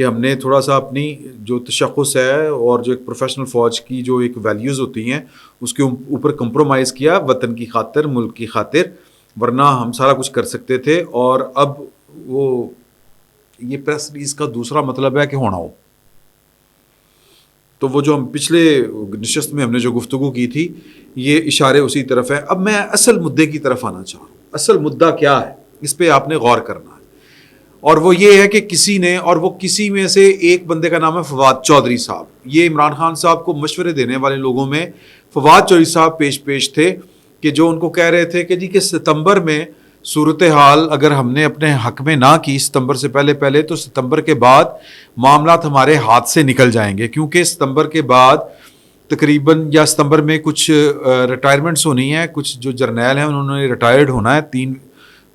کہ ہم نے تھوڑا سا اپنی جو تشخص ہے اور جو ایک پروفیشنل فوج کی جو ایک ویلیوز ہوتی ہیں اس کے اوپر کمپرومائز کیا وطن کی خاطر، ملک کی خاطر، ورنہ ہم سارا کچھ کر سکتے تھے. اور اب وہ یہ پریس ریلیز کا دوسرا مطلب ہے کہ ہونا ہو. تو وہ جو ہم پچھلے نشست میں ہم نے جو گفتگو کی تھی یہ اشارے اسی طرف ہیں. اب میں اصل مدعے کی طرف آنا چاہ رہا ہوں. اصل مدعا کیا ہے اس پہ آپ نے غور کرنا ہے، اور وہ یہ ہے کہ کسی نے، اور وہ کسی میں سے ایک بندے کا نام ہے فواد چودھری صاحب. یہ عمران خان صاحب کو مشورے دینے والے لوگوں میں فواد چودھری صاحب پیش تھے کہ جو ان کو کہہ رہے تھے کہ جی کہ ستمبر میں صورتحال اگر ہم نے اپنے حق میں نہ کی ستمبر سے پہلے تو ستمبر کے بعد معاملات ہمارے ہاتھ سے نکل جائیں گے، کیونکہ ستمبر کے بعد تقریباً یا ستمبر میں کچھ ریٹائرمنٹس ہونی ہیں. کچھ جو جرنیل ہیں انہوں نے ریٹائرڈ ہونا ہے. 3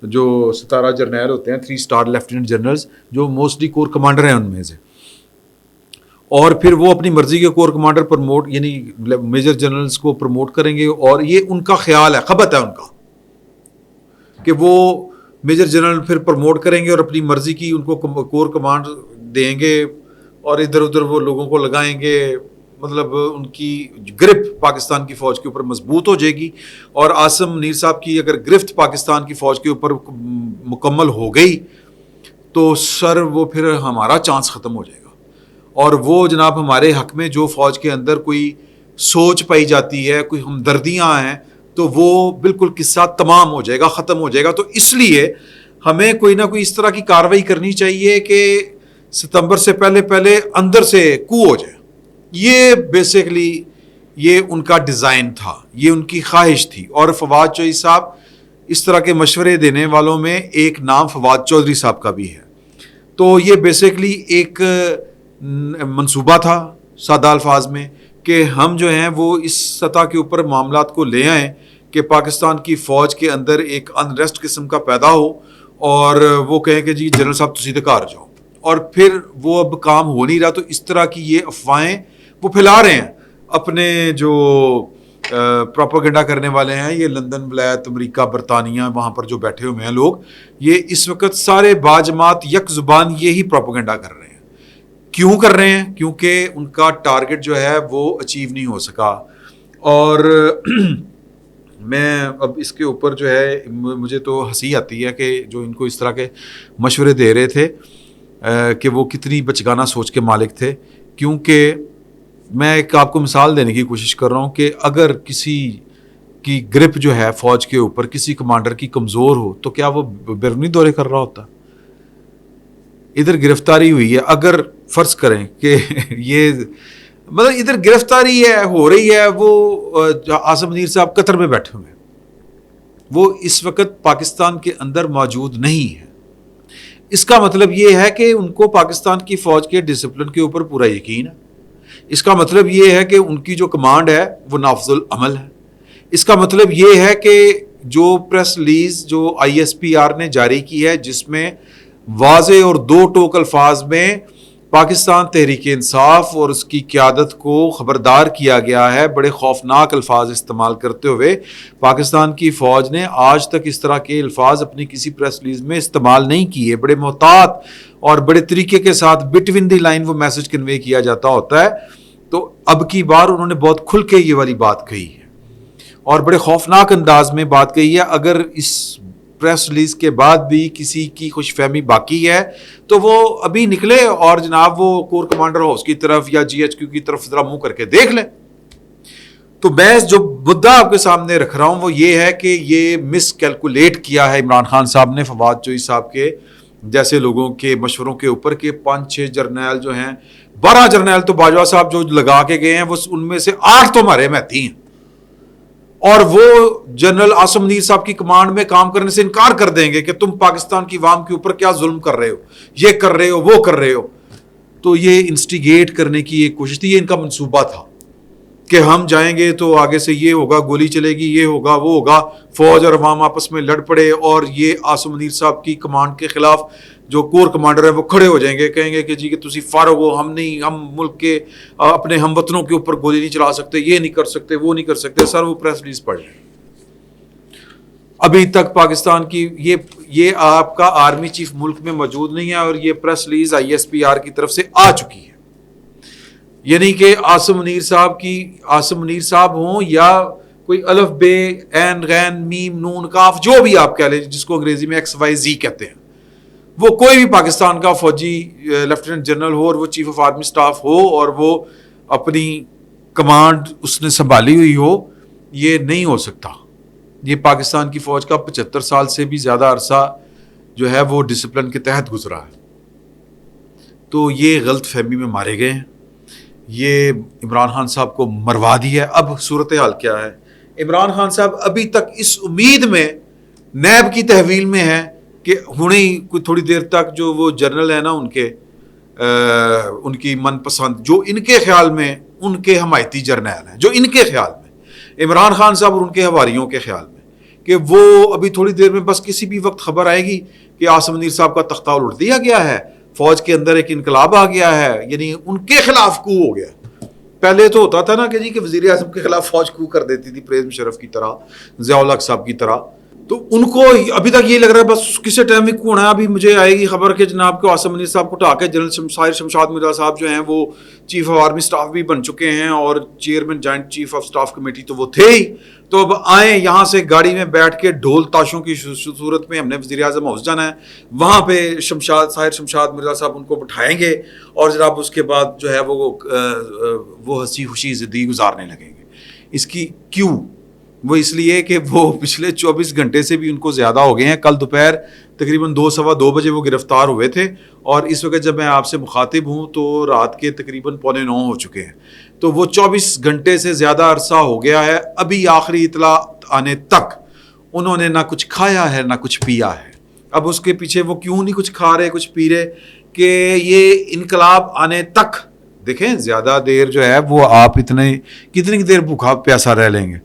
جو 17 جرنیل ہوتے ہیں 3 اسٹار لیفٹیننٹ جنرلز جو موسٹلی کور کمانڈر ہیں ان میں سے، اور پھر وہ اپنی مرضی کے کور کمانڈر پروموٹ یعنی میجر جنرلز کو پروموٹ کریں گے. اور یہ ان کا خیال ہے، خبت ہے ان کا کہ وہ میجر جنرل پھر پروموٹ کریں گے اور اپنی مرضی کی ان کو کور کمانڈ دیں گے اور ادھر ادھر وہ لوگوں کو لگائیں گے. مطلب ان کی گرفت پاکستان کی فوج کے اوپر مضبوط ہو جائے گی. اور عاصم منیر صاحب کی اگر گرفت پاکستان کی فوج کے اوپر مکمل ہو گئی تو سر وہ پھر ہمارا چانس ختم ہو جائے گا. اور وہ جناب ہمارے حق میں جو فوج کے اندر کوئی سوچ پائی جاتی ہے، کوئی ہمدردیاں ہیں، تو وہ بالکل قصہ تمام ہو جائے گا، ختم ہو جائے گا. تو اس لیے ہمیں کوئی نہ کوئی اس طرح کی کارروائی کرنی چاہیے کہ ستمبر سے پہلے اندر سے کو ہو جائے. یہ بیسیکلی یہ ان کا ڈیزائن تھا، یہ ان کی خواہش تھی. اور فواد چودھری صاحب اس طرح کے مشورے دینے والوں میں ایک نام فواد چودھری صاحب کا بھی ہے. تو یہ بیسیکلی ایک منصوبہ تھا سادہ الفاظ میں کہ ہم جو ہیں وہ اس سطح کے اوپر معاملات کو لے آئیں کہ پاکستان کی فوج کے اندر ایک انریسٹ قسم کا پیدا ہو اور وہ کہیں کہ جی جنرل صاحب تسی تے گھر جاؤ. اور پھر وہ اب کام ہو نہیں رہا. تو اس طرح کی یہ افواہیں وہ پھیلا رہے ہیں اپنے جو پروپیگنڈا کرنے والے ہیں، یہ لندن، ولایت امریکہ، برطانیہ، وہاں پر جو بیٹھے ہوئے ہیں لوگ، یہ اس وقت سارے باجماعت یک زبان یہی پروپیگنڈا کر رہے ہیں. کیوں کر رہے ہیں؟ کیونکہ ان کا ٹارگٹ جو ہے وہ اچیو نہیں ہو سکا. اور میں اب اس کے اوپر جو ہے مجھے تو ہنسی آتی ہے کہ جو ان کو اس طرح کے مشورے دے رہے تھے کہ وہ کتنی بچگانہ سوچ کے مالک تھے. کیونکہ میں ایک آپ کو مثال دینے کی کوشش کر رہا ہوں کہ اگر کسی کی گرپ جو ہے فوج کے اوپر کسی کمانڈر کی کمزور ہو تو کیا وہ بیرونی دورے کر رہا ہوتا؟ ادھر گرفتاری ہوئی ہے، اگر فرض کریں کہ یہ مطلب ادھر گرفتاری ہے ہو رہی ہے، وہ عاصم منیر صاحب قطر میں بیٹھے ہوئے ہیں، وہ اس وقت پاکستان کے اندر موجود نہیں ہے. اس کا مطلب یہ ہے کہ ان کو پاکستان کی فوج کے ڈسپلن کے اوپر پورا یقین ہے. اس کا مطلب یہ ہے کہ ان کی جو کمانڈ ہے وہ نافذ العمل ہے. اس کا مطلب یہ ہے کہ جو پریس ریلیز جو ISPR نے جاری کی ہے جس میں واضح اور 2 ٹوک الفاظ میں پاکستان تحریک انصاف اور اس کی قیادت کو خبردار کیا گیا ہے، بڑے خوفناک الفاظ استعمال کرتے ہوئے. پاکستان کی فوج نے آج تک اس طرح کے الفاظ اپنی کسی پریس ریلیز میں استعمال نہیں کیے. بڑے محتاط اور بڑے طریقے کے ساتھ بٹوین دی لائن وہ میسج کنوے کیا جاتا ہوتا ہے. تو اب کی بار انہوں نے بہت کھل کے یہ والی بات کہی ہے اور بڑے خوفناک انداز میں بات کہی ہے. اگر اس پریس ریلیز کے بعد بھی کسی کی خوش فہمی باقی ہے تو وہ ابھی نکلے اور جناب وہ کور کمانڈر ہاؤس کی طرف یا GHQ کی طرف ذرا منہ کر کے دیکھ لیں. تو میں جو مدعا آپ کے سامنے رکھ رہا ہوں وہ یہ ہے کہ یہ مس کیلکولیٹ کیا ہے عمران خان صاحب نے فواد چودھری صاحب کے جیسے لوگوں کے مشوروں کے اوپر کہ 5-6 جرنیل جو ہیں، 12 جرنیل تو باجوہ صاحب جو لگا کے گئے ہیں وہ ان میں سے 8 تو ہمارے محتی ہیں، اور وہ جنرل عاصم منیر صاحب کی کمانڈ میں کام کرنے سے انکار کر دیں گے کہ تم پاکستان کی عوام کے اوپر کیا ظلم کر رہے ہو، یہ کر رہے ہو، وہ کر رہے ہو. تو یہ انسٹیگیٹ کرنے کی ایک کوشش تھی. یہ ان کا منصوبہ تھا کہ ہم جائیں گے تو آگے سے یہ ہوگا، گولی چلے گی، یہ ہوگا، وہ ہوگا، فوج اور عوام آپس میں لڑ پڑے اور یہ عاصم منیر صاحب کی کمانڈ کے خلاف جو کور کمانڈر ہیں وہ کھڑے ہو جائیں گے، کہیں گے کہ جی کہ تسی فارغ ہو، ہم نہیں، ہم ملک کے اپنے ہم وطنوں کے اوپر گولی نہیں چلا سکتے، یہ نہیں کر سکتے، وہ نہیں کر سکتے. سر وہ پریس ریلیز پڑھ لیں. ابھی تک پاکستان کی یہ آپ کا آرمی چیف ملک میں موجود نہیں ہے اور یہ پریس ریلیز ISPR کی طرف سے آ چکی ہے. یعنی کہ عاصم منیر صاحب ہوں یا کوئی الف بے عین غین میم نون کاف جو بھی آپ کہہ لیں جس کو انگریزی میں XYZ کہتے ہیں, وہ کوئی بھی پاکستان کا فوجی لیفٹیننٹ جنرل ہو اور وہ چیف آف آرمی سٹاف ہو اور وہ اپنی کمانڈ اس نے سنبھالی ہوئی ہو, یہ نہیں ہو سکتا. یہ پاکستان کی فوج کا 75 سال سے بھی زیادہ عرصہ جو ہے وہ ڈسپلن کے تحت گزرا ہے. تو یہ غلط فہمی میں مارے گئے ہیں. یہ عمران خان صاحب کو مروا دیا ہے. اب صورتحال کیا ہے؟ عمران خان صاحب ابھی تک اس امید میں نیب کی تحویل میں ہے کہ ہنے کوئی تھوڑی دیر تک جو وہ جنرل ہے نا ان کی من پسند جو ان کے خیال میں ان کے حمایتی جرنیل ہیں, جو ان کے خیال میں عمران خان صاحب اور ان کے حواریوں کے خیال میں کہ وہ ابھی تھوڑی دیر میں بس کسی بھی وقت خبر آئے گی کہ عاصم منیر صاحب کا تختہ الٹ دیا گیا ہے, فوج کے اندر ایک انقلاب آ گیا ہے, یعنی ان کے خلاف کو ہو گیا. پہلے تو ہوتا تھا نا کہ جی کہ وزیر اعظم کے خلاف فوج کو کر دیتی تھی پرویز مشرف کی طرح, ضیاء الحق صاحب کی طرح. تو ان کو ابھی تک یہ لگ رہا ہے بس کسی ٹائم میں ہونا ہے. ابھی مجھے آئے گی خبر کہ جناب کو عاصم منیر صاحب کو اٹھا کے جنرل ساحر شمشاد مرزا صاحب جو ہیں وہ چیف آف آرمی سٹاف بھی بن چکے ہیں اور chairman joint chief of staff committee تو وہ تھے ہی. تو اب آئیں یہاں سے گاڑی میں بیٹھ کے ڈھول تاشوں کی صورت میں ہم نے وزیر اعظم ہاؤس جانا ہے, وہاں پہ ساحر شمشاد مرزا صاحب ان کو بٹھائیں گے اور جناب اس کے بعد جو ہے وہ ہنسی خوشی زندگی گزارنے لگیں گے. اس کی کیوں؟ وہ اس لیے کہ وہ پچھلے 24 گھنٹے سے بھی ان کو زیادہ ہو گئے ہیں. کل دوپہر تقریباً 2 بجے وہ گرفتار ہوئے تھے اور اس وقت جب میں آپ سے مخاطب ہوں تو رات کے تقریباً 8:45 ہو چکے ہیں. تو وہ 24 گھنٹے سے زیادہ عرصہ ہو گیا ہے. ابھی آخری اطلاع آنے تک انہوں نے نہ کچھ کھایا ہے نہ کچھ پیا ہے. اب اس کے پیچھے وہ کیوں نہیں کچھ کھا رہے کچھ پی رہے کہ یہ انقلاب آنے تک دیکھیں زیادہ دیر جو ہے وہ آپ کتنی دیر بھوکا پیاسا رہ لیں گے.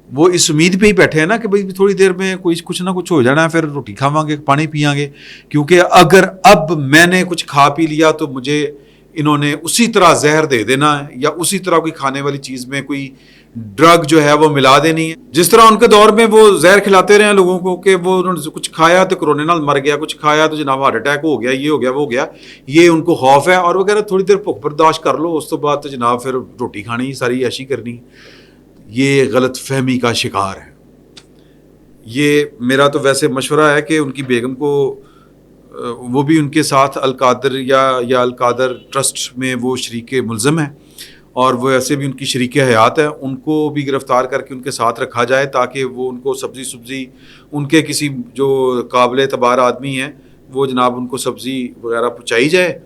وہ اس امید پہ ہی بیٹھے ہیں نا کہ بھائی تھوڑی دیر میں کچھ نہ کچھ ہو جانا ہے, پھر روٹی کھاواں گے پانی پیاں گے, کیونکہ اگر اب میں نے کچھ کھا پی لیا تو مجھے انہوں نے اسی طرح زہر دے دینا ہے یا اسی طرح کوئی کھانے والی چیز میں کوئی ڈرگ جو ہے وہ ملا دینی ہے. جس طرح ان کے دور میں وہ زہر کھلاتے رہے لوگوں کو کہ وہ انہوں نے کچھ کھایا تو کورونا نال مر گیا, کچھ کھایا تو جناب ہارٹ اٹیک ہو گیا, یہ ہو گیا وہ ہو گیا, یہ ان کو خوف ہے اور وغیرہ. تھوڑی دیر بھوک برداشت کر لو, اس تو بعد تو جناب پھر روٹی کھانی ساری عیشی کرنی. یہ غلط فہمی کا شکار ہے. یہ میرا تو ویسے مشورہ ہے کہ ان کی بیگم کو وہ بھی ان کے ساتھ القادر یا القادر ٹرسٹ میں وہ شریک ملزم ہیں اور وہ ایسے بھی ان کی شریک حیات ہے, ان کو بھی گرفتار کر کے ان کے ساتھ رکھا جائے تاکہ وہ ان کو سبزی ان کے کسی جو قابل اعتبار آدمی ہیں وہ جناب ان کو سبزی وغیرہ پہنچائی جائے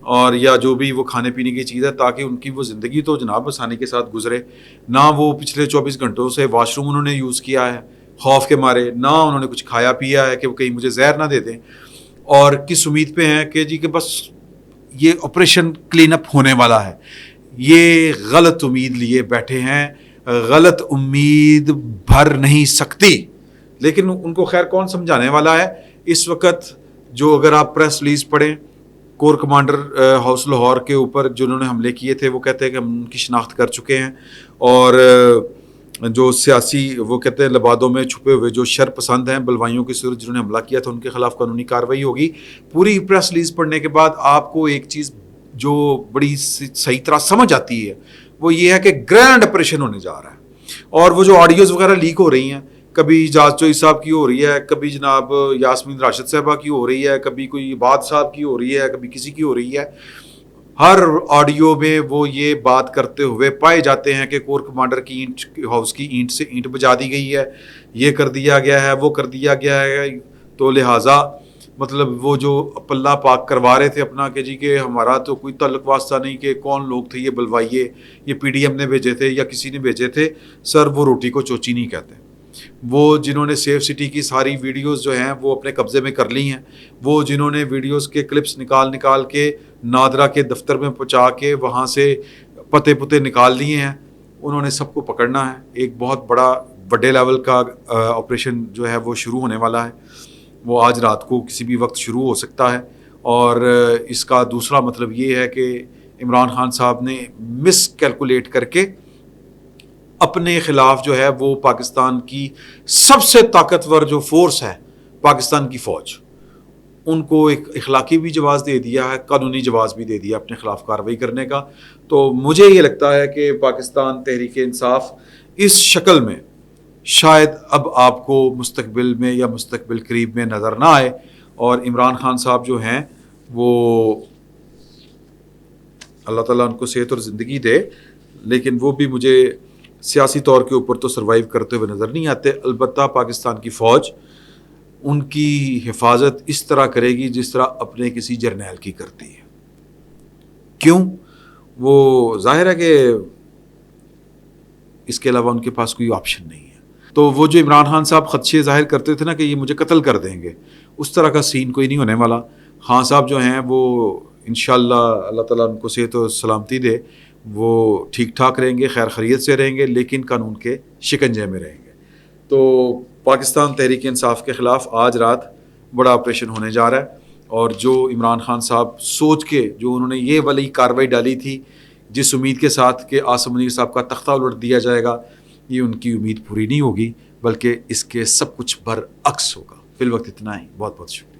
اور یا جو بھی وہ کھانے پینے کی چیز ہے تاکہ ان کی وہ زندگی تو جناب آسانی کے ساتھ گزرے. نہ وہ پچھلے 24 گھنٹوں سے واش روم انہوں نے یوز کیا ہے خوف کے مارے, نہ انہوں نے کچھ کھایا پیا ہے کہ وہ کہیں مجھے زہر نہ دے دیں, اور کس امید پہ ہیں کہ جی کہ بس یہ آپریشن کلین اپ ہونے والا ہے. یہ غلط امید لیے بیٹھے ہیں, غلط امید بھر نہیں سکتی. لیکن ان کو خیر کون سمجھانے والا ہے اس وقت. جو اگر آپ پریس ریلیز پڑھیں کور کمانڈر ہاؤس لاہور کے اوپر جنہوں نے حملے کیے تھے, وہ کہتے ہیں کہ ہم ان کی شناخت کر چکے ہیں اور جو سیاسی وہ کہتے ہیں لبادوں میں چھپے ہوئے جو شر پسند ہیں بلوائیوں کی صورت جنہوں نے حملہ کیا تھا ان کے خلاف قانونی کارروائی ہوگی. پوری پریس ریلیز پڑھنے کے بعد آپ کو ایک چیز جو بڑی صحیح طرح سمجھ آتی ہے وہ یہ ہے کہ گرینڈ آپریشن ہونے جا رہا ہے. اور وہ جو آڈیوز وغیرہ لیک ہو رہی ہیں, کبھی جاز چوئی صاحب کی ہو رہی ہے, کبھی جناب یاسمین راشد صاحبہ کی ہو رہی ہے, کبھی کوئی عباد صاحب کی ہو رہی ہے, کبھی کسی کی ہو رہی ہے, ہر آڈیو میں وہ یہ بات کرتے ہوئے پائے جاتے ہیں کہ کور کمانڈر کی اینٹ ہاؤس کی اینٹ سے اینٹ بجا دی گئی ہے, یہ کر دیا گیا ہے, وہ کر دیا گیا ہے. تو لہٰذا مطلب وہ جو پلہ پاک کروا رہے تھے اپنا کہ جی کہ ہمارا تو کوئی تعلق واسطہ نہیں کہ کون لوگ تھے یہ بلوائیے, یہ پی ڈی ایم نے بھیجے تھے یا کسی نے بھیجے تھے. سر وہ روٹی کو چوچی نہیں کہتے. وہ جنہوں نے سیف سٹی کی ساری ویڈیوز جو ہیں وہ اپنے قبضے میں کر لی ہیں, وہ جنہوں نے ویڈیوز کے کلپس نکال کے نادرا کے دفتر میں پہنچا کے وہاں سے پتے نکال لیے ہیں, انہوں نے سب کو پکڑنا ہے. ایک بہت بڑے لیول کا آپریشن جو ہے وہ شروع ہونے والا ہے. وہ آج رات کو کسی بھی وقت شروع ہو سکتا ہے. اور اس کا دوسرا مطلب یہ ہے کہ عمران خان صاحب نے مس کیلکولیٹ کر کے اپنے خلاف جو ہے وہ پاکستان کی سب سے طاقتور جو فورس ہے پاکستان کی فوج، ان کو ایک اخلاقی بھی جواز دے دیا ہے، قانونی جواز بھی دے دیا اپنے خلاف کارروائی کرنے کا. تو مجھے یہ لگتا ہے کہ پاکستان تحریک انصاف اس شکل میں شاید اب آپ کو مستقبل میں یا مستقبل قریب میں نظر نہ آئے. اور عمران خان صاحب جو ہیں وہ اللہ تعالیٰ ان کو صحت اور زندگی دے، لیکن وہ بھی مجھے سیاسی طور کے اوپر تو سروائیو کرتے ہوئے نظر نہیں آتے. البتہ پاکستان کی فوج ان کی حفاظت اس طرح کرے گی جس طرح اپنے کسی جرنیل کی کرتی ہے. کیوں؟ وہ ظاہر ہے کہ اس کے علاوہ ان کے پاس کوئی آپشن نہیں ہے. تو وہ جو عمران خان صاحب خدشے ظاہر کرتے تھے نا کہ یہ مجھے قتل کر دیں گے، اس طرح کا سین کوئی نہیں ہونے والا. خان صاحب جو ہیں وہ انشاءاللہ اللہ تعالیٰ ان کو صحت و سلامتی دے، وہ ٹھیک ٹھاک رہیں گے، خیر خیریت سے رہیں گے، لیکن قانون کے شکنجے میں رہیں گے. تو پاکستان تحریک انصاف کے خلاف آج رات بڑا آپریشن ہونے جا رہا ہے. اور جو عمران خان صاحب سوچ کے جو انہوں نے یہ والی کارروائی ڈالی تھی جس امید کے ساتھ کہ عاصم منیر صاحب کا تختہ الٹ دیا جائے گا، یہ ان کی امید پوری نہیں ہوگی، بلکہ اس کے سب کچھ برعکس ہوگا. فی الوقت اتنا ہی. بہت بہت شکریہ.